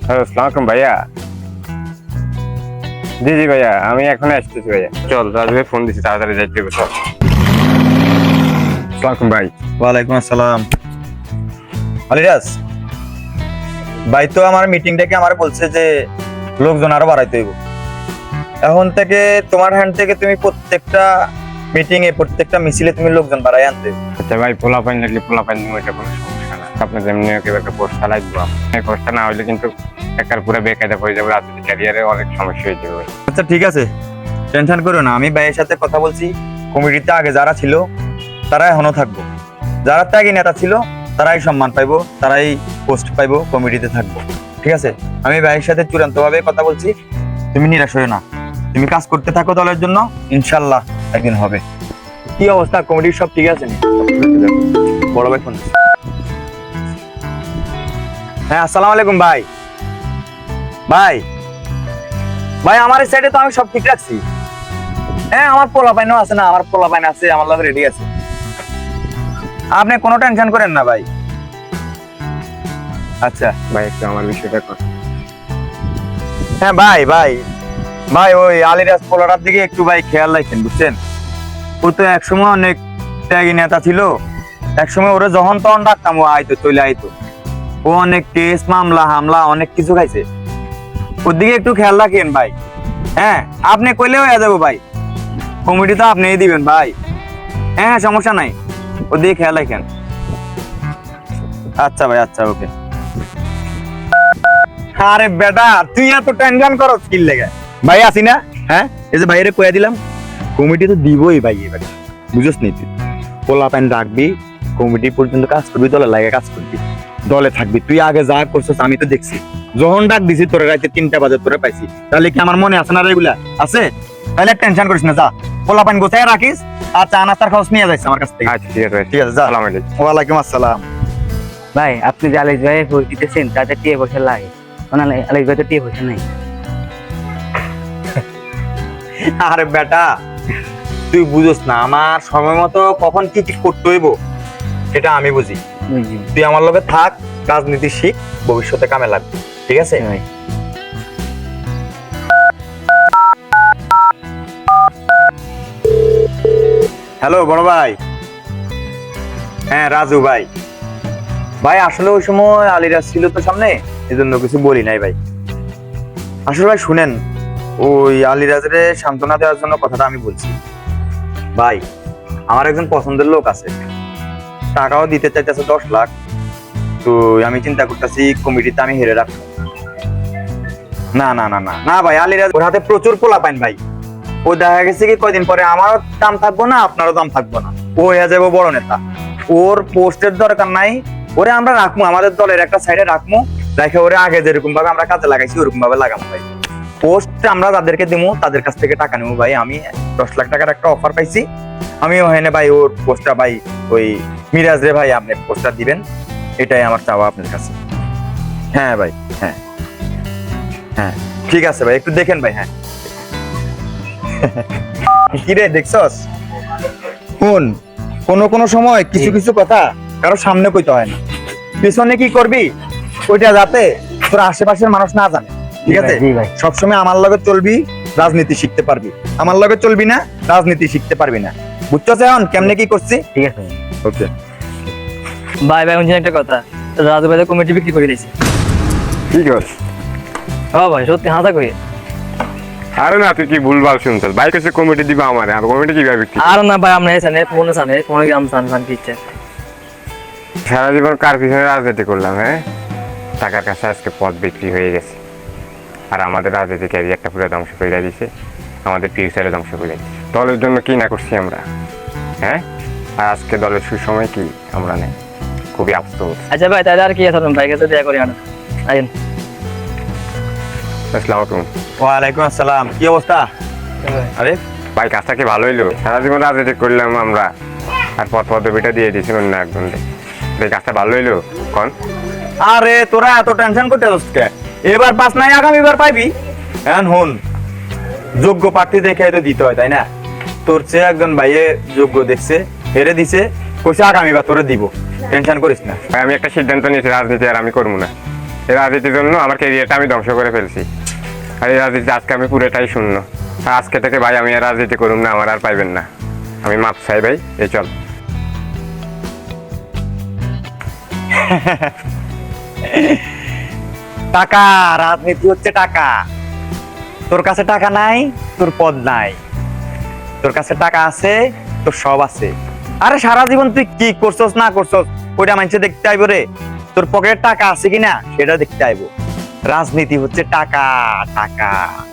Hello, আসসালামু আলাইকুম ভাইয়া। জি জি ভাইয়া, আমি এখন আসতেছি ভাইয়া। চল, রাজু ভাই ফোন দিচ্ছি, তাড়াতাড়ি যাইতে হবে। চল। আসসালামু ভাই। ওয়ালাইকুম আসসালাম। আলিরাজ ভাই তো আমার মিটিং থেকে আমার বলছে যে লোকজন আরো বাড়াইতে হইব। এখন থেকে তোমার হ্যান্ড থেকে তুমি প্রত্যেকটা মিটিং এ প্রত্যেকটা মিছিলে তুমি লোকজন বাড়াই আনতে হইব। আচ্ছা ভাই, পোলা পাইন লাগলে পোলা পাইন দিব, এটা কোনো সমস্যা না। আপনার যেমনি একটা পোস্টটা লাগবে, এই পোস্টটা না হইলে কিন্তু একার পুরো বেকায়দা হয়ে যাবে, রাজনীতি ক্যারিয়ারে অনেক সমস্যা হয়ে যাবে ভাই। আচ্ছা ঠিক আছে, টেনশন করো না, আমি ভাইয়ের সাথে কথা বলছি। কমিটিতে আগে যারা ছিল তারা এখনো থাকবো, যারা ত্যাগী নেতা ছিল তারাই সম্মান পাইবো, তারাই পোস্ট পাইবো, কমিটিতে থাকবো। ঠিক আছে, আমি ভাইয়ের সাথে চূড়ান্ত ভাবে কথা বলছি। তুমি নিরাশ হয়ে না, তুমি কাজ করতে থাকো দলের জন্য, ইনশাল্লাহ একদিন হবে। কি অবস্থা, কমিটির সব ঠিক আছে নি? বড় ভাই ফোন দিচ্ছে। হ্যাঁ, আসসালামু আলাইকুম ভাই। ভাই ভাই আমার এই সাইডে তো আমি সব ঠিক রাখছি। হ্যাঁ, আমার পোলা পাইনও আছে, না আমার পোলা পাইন আছে, আমার লগে রেডি আছে। আপনি কোনো টেনশন করেন না ভাই। আচ্ছা ভাই, একটু আমার বিষয়টা কর। হ্যাঁ ভাই ভাই ভাই ওই আলিরাজ পোলাটার দিকে একটু ভাই খেয়াল রাখেন, বুঝছেন? ও তো একসময় অনেক ত্যাগী নেতা ছিল, একসময় ওরা যখন তখন ডাকতাম ও আইতো, চলে আইতো। ও অনেক কেস মামলা হামলা অনেক কিছু খাইছে, ওর দিকে একটু খেয়াল রাখেন ভাই। হ্যাঁ, আপনি কইলেও হয়ে যাবো ভাই, কমিটি তো আপনিই দিবেন ভাই। হ্যাঁ, সমস্যা নাই, ওর দিকে খেয়াল রাখেন। আচ্ছা ভাই, আচ্ছা, ওকে। আরে বেটা, তুই এত টেনশন করো কি লেগে? ভাই আসি না? হ্যাঁ, এই যে ভাইরে কইয়া দিলাম, কমিটি তো দিবই ভাই। এবার বুঝছ নি, তুই পোলা প্যান রাখবি, কমিটি পর্যন্ত কাজ করবি, দলে লাগে কাজ করবি, দলে থাকবি। তুই আগে যা করছিস আমি তো দেখছি, যখন ডাক দিছি তোরে রাতে 3টা বাজে তোরে পাইছি, তাহলে কি আমার মনে আছে না রেগুলা আছে? তাহলে টেনশন করিস না, যা পোলা প্যান গোছায় রাখিস, আর চা নাস্তার খরচ নিয়ে যাইস আমার কাছ থেকে। আচ্ছা ঠিক আছে ভাই, ঠিক আছে, যা। আসসালামু আলাইকুম। ওয়ালাইকুম আসসালাম। ভাই আপনি যে আলিস ভাই ভোট দিতেছেন তাতে টিয়ে বসে লাগে, আলিস ভাই তো টিয়ে বসে নাই। আরে বেটা, তুই বুঝোস না আমার সময় মতো কখন কি কি করতে হইব, এটা আমি বুঝি। তুই আমার লগে থাক, রাজনীতি শিখ, ভবিষ্যতে কামে লাগবে। ঠিক আছে ভাই। হ্যালো বড় ভাই। হ্যাঁ রাজু ভাই। ভাই আসলে ওই সময় আলিরাজ ছিল তো সামনে, এজন্য কিছু বলি নাই ভাই। আসলে ভাই শুনেন, ওই আলিরাজের সান্ত্বনা দেওয়ার জন্য কথাটা আমি বলছি। ভাই আমার একজন পছন্দের লোক আছে, টাকাও দিতে চাইতেছে 10 লাখ। তো আমি চিন্তা করতেছি কমিটিতে আমি হেরে রাখবো। না না না না না ভাই, আলিরাজ ওর হাতে প্রচুর পোলা পাইন ভাই। ও দেখা গেছে কি কয়দিন পরে আমারও দাম থাকবো না, আপনারও দাম থাকবো না, ও হয়ে যাবো বড় নেতা। ওর পোস্টের দরকার নাই, ওরে আমরা রাখবো আমাদের দলের একটা সাইডে রাখবো, রেখে ওরে আগে যেরকম ভাবে আমরা কাজে লাগাইছি ওরকম ভাবে লাগাবো ভাই। পোস্ট আমরা যাদেরকে দিব তাদের কাছ থেকে টাকা নেবো ভাই। আমি 10 লাখ টাকার একটা অফার পাইছি, আমি ওখানে ভাই ওর পোস্টটা ভাই ওই মিরাজ রে ভাই আপনি পোস্টটা দিবেন, এটাই আমার চাওয়া আপনার কাছে। হ্যাঁ ভাই, হ্যাঁ হ্যাঁ ঠিক আছে ভাই, একটু দেখেন ভাই। হ্যাঁ কিরে দেখছস, শুন, কোনো সময় কিছু কিছু কথা কারো সামনে কইতে হয় না, পিছনে কি করবি ওইটা যাতে তোর আশেপাশের মানুষ না জানে। ঠিক আছে, জি ভাই। সবসময় আমার লগে চলবি, রাজনীতি শিখতে পারবি। আমার লগে চলবি না, রাজনীতি শিখতে পারবি না। বুঝছস এখন কেমনে কি করছি? ঠিক আছে ওকে ভাই। ভাই একটা কথা, রাজু ভাই কমিটি বিক্রি করে দিয়েছে। ঠিক আছে। হ্যাঁ ভাই, সত্যি হাতা কই। আরে না, তুই কি ভুলভাল শুনছিস? ভাই কাছে কমিটি দিবা আমারে, আর কমিটি কিভাবে বিক্রি? আর না ভাই, আমরা এখানে ফোনে গ্রাম সান কি ইচ্ছে। সারা জীবন কার পিছনে রাজনীতি করলাম? হ্যাঁ, টাকার কাছে আজকে পদ বিক্রি হয়ে গেছে, আর আমাদের রাজনীতি ক্যারিয়ারটা পুরো ধ্বংস করে দিয়েছে, আমাদের ফিউচারে ধ্বংস করে দিয়েছে। দলের জন্য কি না করছি আমরা, হ্যাঁ? আর আজকে দলের সুসময় কি আমরা নেই, খুবই আফসোস। আচ্ছা ভাই, তাহলে আর কি আছে ভাই কাছে দেয়া করি আনা। আইন। আসসালামু আলাইকুম। ওয়ালাইকুম আসসালাম। কি অবস্থা? আরে ভাই, কাজটা কি ভালো হইলো? সারা জীবন রাজনীতি করলাম আমরা, আর পদবিটা দিয়ে দিয়েছি অন্য একজনকে। এই কাজটা ভালো হইলো কোন? আরে তোরা এত টেনশন করতে যাস কে? এবার পাস নাই, আগামীবার পাইবি। এখন হুন, যোগ্য প্রার্থী দেখে তো দিতে হয়, তাই না? তোর চেয়ে একজন ভাইয়ে যোগ্য দেখছে, হেরে দিছে, কইছে আগামীবার তোরে দিব। টেনশন করিস না। ভাই আমি একটা সিদ্ধান্ত নিয়েছি, রাজনীতি আর আমি করবো না। এই রাজনীতির জন্য আমার ক্যারিয়ারটা আমি ধ্বংস করে ফেলছি। আর এই রাজনীতি আজকে আমি পুরোটাই শূন্য। আর আজকে থেকে ভাই আমি আর রাজনীতি করুম না, আমার আর পাইবেন না। আমি মাপ চাই ভাই, এই চল। টাকা, রাজনীতি হচ্ছে টাকা। তোর কাছে টাকা নাই, তোর পদ নাই। তোর কাছে টাকা আছে, তোর সব আছে। আরে সারা জীবন তুই কি করছস না করছস ওইটা মানুষে দেখতে আইবো রে। তোর পকেটে টাকা আছে কিনা সেটা দেখতে আইবো। রাজনীতি হচ্ছে টাকা, টাকা।